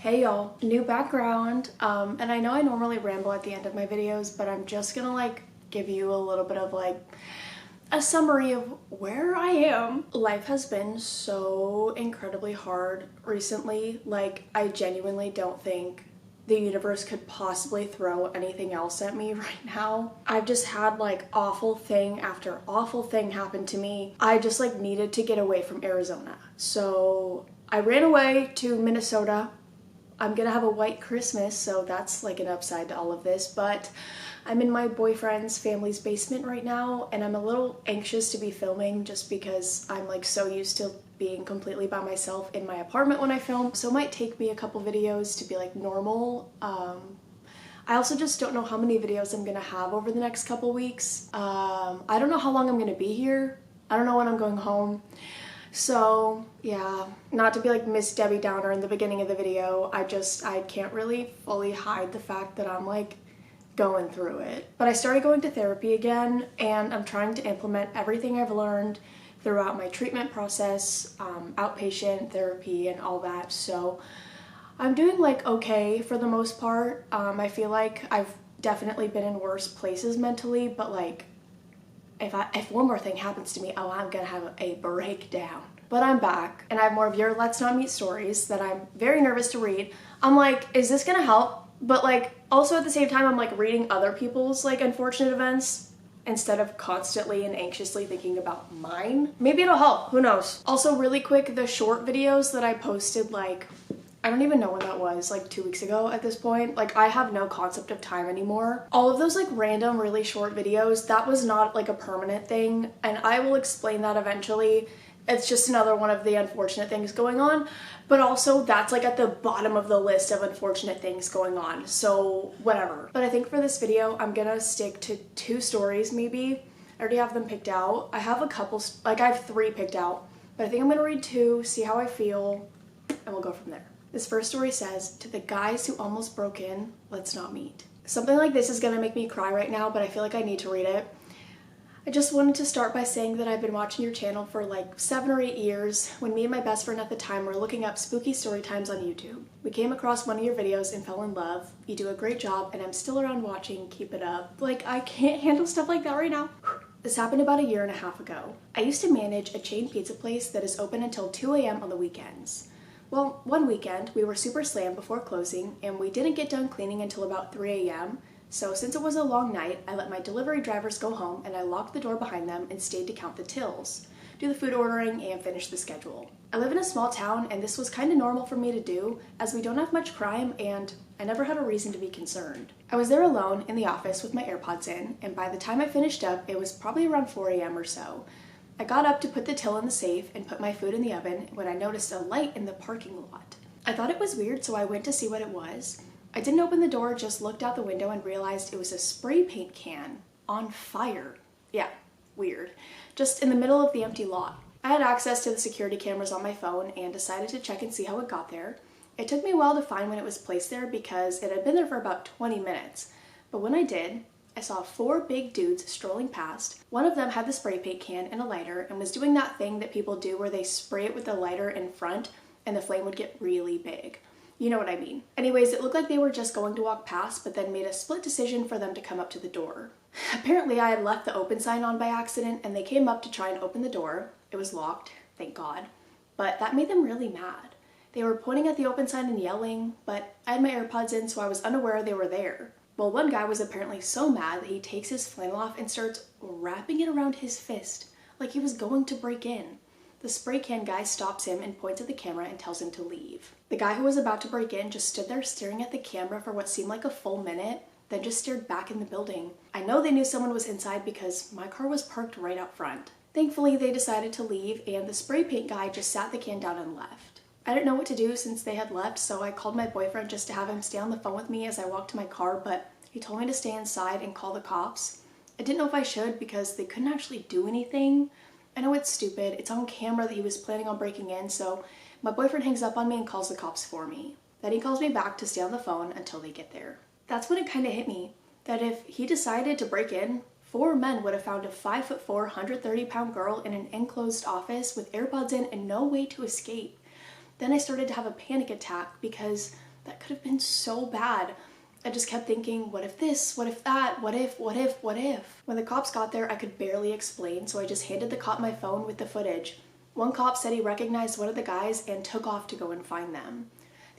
Hey y'all, new background, and I know I normally ramble at the end of my videos, but I'm just gonna give you a little bit of a summary of where I am. Life has been so incredibly hard recently. I genuinely don't think the universe could possibly throw anything else at me right now. I've just had awful thing after awful thing happen to me. I just needed to get away from Arizona. So I ran away to Minnesota. I'm gonna have a white Christmas, so that's an upside to all of this, but I'm in my boyfriend's family's basement right now, and I'm a little anxious to be filming just because I'm so used to being completely by myself in my apartment when I film, so it might take me a couple videos to be normal. I also just don't know how many videos I'm gonna have over the next couple weeks. I don't know how long I'm gonna be here. I don't know when I'm going home. So yeah, not to be Miss Debbie Downer in the beginning of the video, I can't really fully hide the fact that I'm going through it. But I started going to therapy again, and I'm trying to implement everything I've learned throughout my treatment process, outpatient therapy and all that. So I'm doing okay for the most part. I feel like I've definitely been in worse places mentally, but if one more thing happens to me, oh, I'm gonna have a breakdown. But I'm back, and I have more of your Let's Not Meet stories that I'm very nervous to read. I'm is this gonna help? But also at the same time, I'm reading other people's unfortunate events instead of constantly and anxiously thinking about mine. Maybe it'll help, who knows? Also, really quick, the short videos that I posted I don't even know when that was, 2 weeks ago at this point. I have no concept of time anymore. All of those random really short videos, that was not a permanent thing, and I will explain that eventually. It's just another one of the unfortunate things going on, but also that's at the bottom of the list of unfortunate things going on, so whatever. But I think for this video, I'm gonna stick to 2 stories maybe. I already have them picked out. I have a couple, I have 3 picked out, but I think I'm gonna read 2, see how I feel, and we'll go from there. This first story says, "To the guys who almost broke in, let's not meet." Something like this is gonna make me cry right now, but I feel like I need to read it. I just wanted to start by saying that I've been watching your channel for 7 or 8 years. When me and my best friend at the time were looking up spooky story times on YouTube. We came across one of your videos and fell in love. You do a great job, and I'm still around watching. Keep it up. I can't handle stuff like that right now. This happened about 1.5 years ago. I used to manage a chain pizza place that is open until 2 a.m. on the weekends. Well, one weekend, we were super slammed before closing, and we didn't get done cleaning until about 3 a.m., so since it was a long night, I let my delivery drivers go home, and I locked the door behind them and stayed to count the tills, do the food ordering, and finish the schedule. I live in a small town, and this was kind of normal for me to do, as we don't have much crime, and I never had a reason to be concerned. I was there alone in the office with my AirPods in, and by the time I finished up, it was probably around 4 a.m. or so. I got up to put the till in the safe and put my food in the oven when I noticed a light in the parking lot. I thought it was weird, so I went to see what it was. I didn't open the door, just looked out the window and realized it was a spray paint can on fire. Yeah, weird. Just in the middle of the empty lot. I had access to the security cameras on my phone and decided to check and see how it got there. It took me a while to find when it was placed there because it had been there for about 20 minutes. But when I did, I saw 4 big dudes strolling past. One of them had the spray paint can and a lighter and was doing that thing that people do where they spray it with the lighter in front and the flame would get really big. You know what I mean. Anyways, it looked like they were just going to walk past, but then made a split decision for them to come up to the door. Apparently, I had left the open sign on by accident, and they came up to try and open the door. It was locked, thank God. But that made them really mad. They were pointing at the open sign and yelling, but I had my AirPods in, so I was unaware they were there. Well, one guy was apparently so mad that he takes his flannel off and starts wrapping it around his fist, like he was going to break in. The spray can guy stops him and points at the camera and tells him to leave. The guy who was about to break in just stood there staring at the camera for what seemed like a full minute, then just stared back in the building. I know they knew someone was inside because my car was parked right out front. Thankfully, they decided to leave, and the spray paint guy just sat the can down and left. I didn't know what to do since they had left, so I called my boyfriend just to have him stay on the phone with me as I walked to my car, but he told me to stay inside and call the cops. I didn't know if I should because they couldn't actually do anything. I know it's stupid, it's on camera that he was planning on breaking in, so my boyfriend hangs up on me and calls the cops for me. Then he calls me back to stay on the phone until they get there. That's when it kind of hit me, that if he decided to break in, 4 men would have found a 5'4", 130-pound girl in an enclosed office with AirPods in and no way to escape. Then I started to have a panic attack because could have been so bad. I just kept thinking, what if this, what if that, what if, what if, what if? When the cops got there, I could barely explain, so I just handed the cop my phone with the footage. One cop said he recognized one of the guys and took off to go and find them.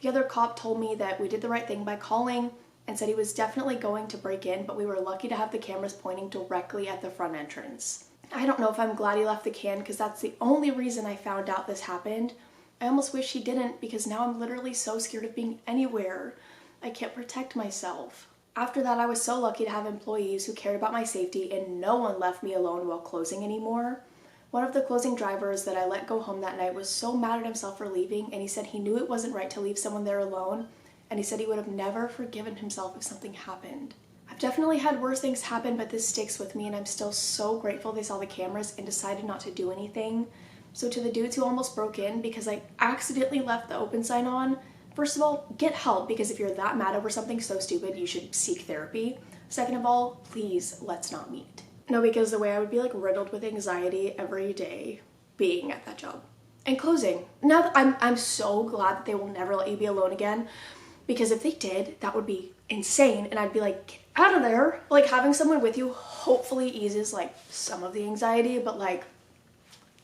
The other cop told me that we did the right thing by calling and said he was definitely going to break in, but we were lucky to have the cameras pointing directly at the front entrance. I don't know if I'm glad he left the can because that's the only reason I found out this happened. I almost wish he didn't because now I'm literally so scared of being anywhere. I can't protect myself. After that, I was so lucky to have employees who cared about my safety and no one left me alone while closing anymore. One of the closing drivers that I let go home that night was so mad at himself for leaving, and he said he knew it wasn't right to leave someone there alone, and he said he would have never forgiven himself if something happened. I've definitely had worse things happen, but this sticks with me, and I'm still so grateful they saw the cameras and decided not to do anything. So to the dudes who almost broke in because I accidentally left the open sign on, first of all, get help, because if you're that mad over something so stupid, you should seek therapy. Second of all, please, let's not meet. No, because the way I would be like riddled with anxiety every day being at that job. In closing, now that I'm so glad that they will never let you be alone again, because if they did, that would be insane, and I'd be like, get out of there. Like, having someone with you hopefully eases like some of the anxiety, but like,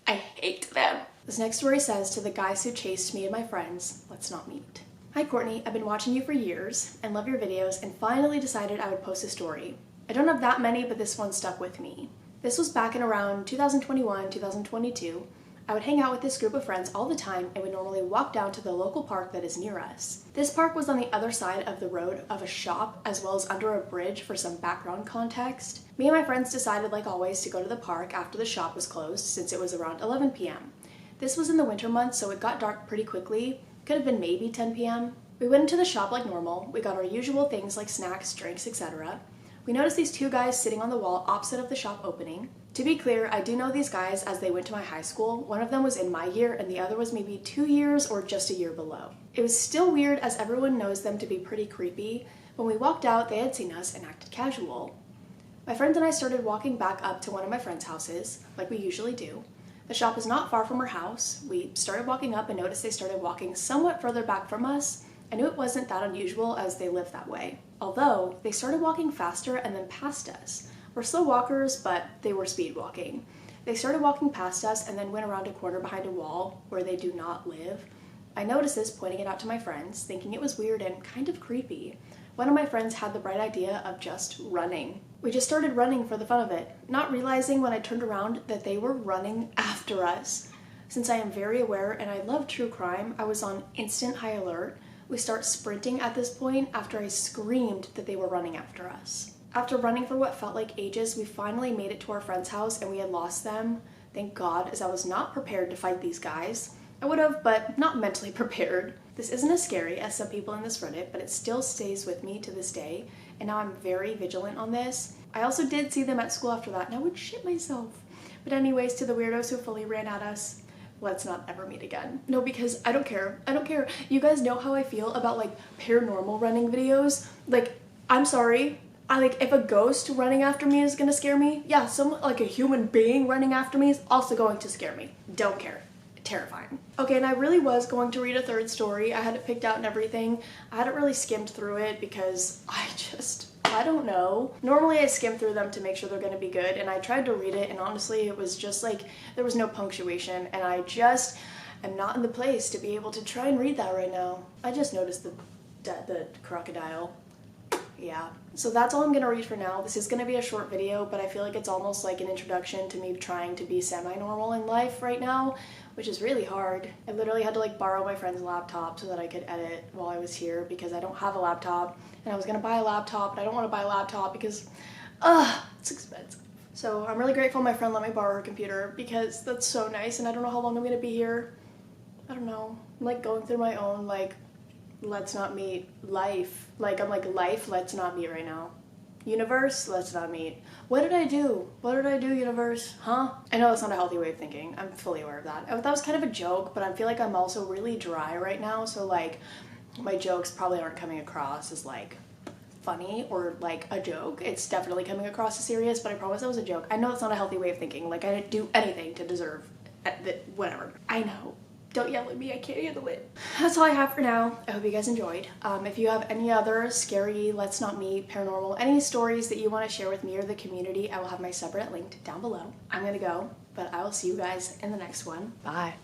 I hate them. This next story says, to the guys who chased me and my friends, let's not meet. Hi Courtney, I've been watching you for years and love your videos and finally decided I would post a story. I don't have that many, but this one stuck with me. This was back in around 2021, 2022. I would hang out with this group of friends all the time and would normally walk down to the local park that is near us. This park was on the other side of the road of a shop as well as under a bridge for some background context. Me and my friends decided, like always, to go to the park after the shop was closed since it was around 11 p.m. This was in the winter months, so it got dark pretty quickly. Could have been maybe 10 p.m. We went into the shop like normal. We got our usual things like snacks, drinks, etc. We noticed these two guys sitting on the wall opposite of the shop opening. To be clear, I do know these guys as they went to my high school. One of them was in my year and the other was maybe 2 years or just a year below. It was still weird as everyone knows them to be pretty creepy. When we walked out, they had seen us and acted casual. My friends and I started walking back up to one of my friends' houses, like we usually do. The shop is not far from our house. We started walking up and noticed they started walking somewhat further back from us. I knew it wasn't that unusual as they live that way. Although, they started walking faster and then past us. We're slow walkers, but they were speed walking. They started walking past us and then went around a corner behind a wall where they do not live. I noticed this, pointing it out to my friends, thinking it was weird and kind of creepy. One of my friends had the bright idea of just running. We just started running for the fun of it, not realizing when I turned around that they were running after us. Since I am very aware and I love true crime, I was on instant high alert. We start sprinting at this point after I screamed that they were running after us. After running for what felt like ages, we finally made it to our friend's house and we had lost them. Thank God, as I was not prepared to fight these guys. I would have, but not mentally prepared. This isn't as scary as some people in this Reddit, but it still stays with me to this day, and now I'm very vigilant on this. I also did see them at school after that, and I would shit myself. But anyways, to the weirdos who fully ran at us, let's not ever meet again. No, because I don't care. I don't care. You guys know how I feel about like paranormal running videos. Like, I'm sorry. If a ghost running after me is gonna scare me, yeah, someone like a human being running after me is also going to scare me. Don't care. Terrifying. Okay, and I really was going to read a third story. I had it picked out and everything. I hadn't really skimmed through it because I don't know. Normally I skim through them to make sure they're gonna be good, and I tried to read it and honestly it was just like, there was no punctuation, and I just am not in the place to be able to try and read that right now. I just noticed the crocodile. Yeah. So that's all I'm gonna read for now. This is gonna be a short video, but I feel like it's almost like an introduction to me trying to be semi-normal in life right now, which is really hard. I literally had to like borrow my friend's laptop so that I could edit while I was here because I don't have a laptop, and I was gonna buy a laptop, but I don't wanna buy a laptop because, it's expensive. So I'm really grateful my friend let me borrow her computer because that's so nice, and I don't know how long I'm gonna be here. I don't know. I'm like going through my own like, let's not meet life. Like, I'm like, life, let's not meet right now. Universe, let's not meet. What did I do? What did I do, universe? Huh? I know that's not a healthy way of thinking. I'm fully aware of that. That was kind of a joke, but I feel like I'm also really dry right now, so like, my jokes probably aren't coming across as like funny or like a joke. It's definitely coming across as serious, but I promise that was a joke. I know that's not a healthy way of thinking. Like, I didn't do anything to deserve whatever. I know. Don't yell at me, I can't handle it. That's all I have for now. I hope you guys enjoyed. If you have any other scary, let's not meet, paranormal, any stories that you want to share with me or the community, I will have my subreddit linked down below. I'm gonna go, but I will see you guys in the next one. Bye.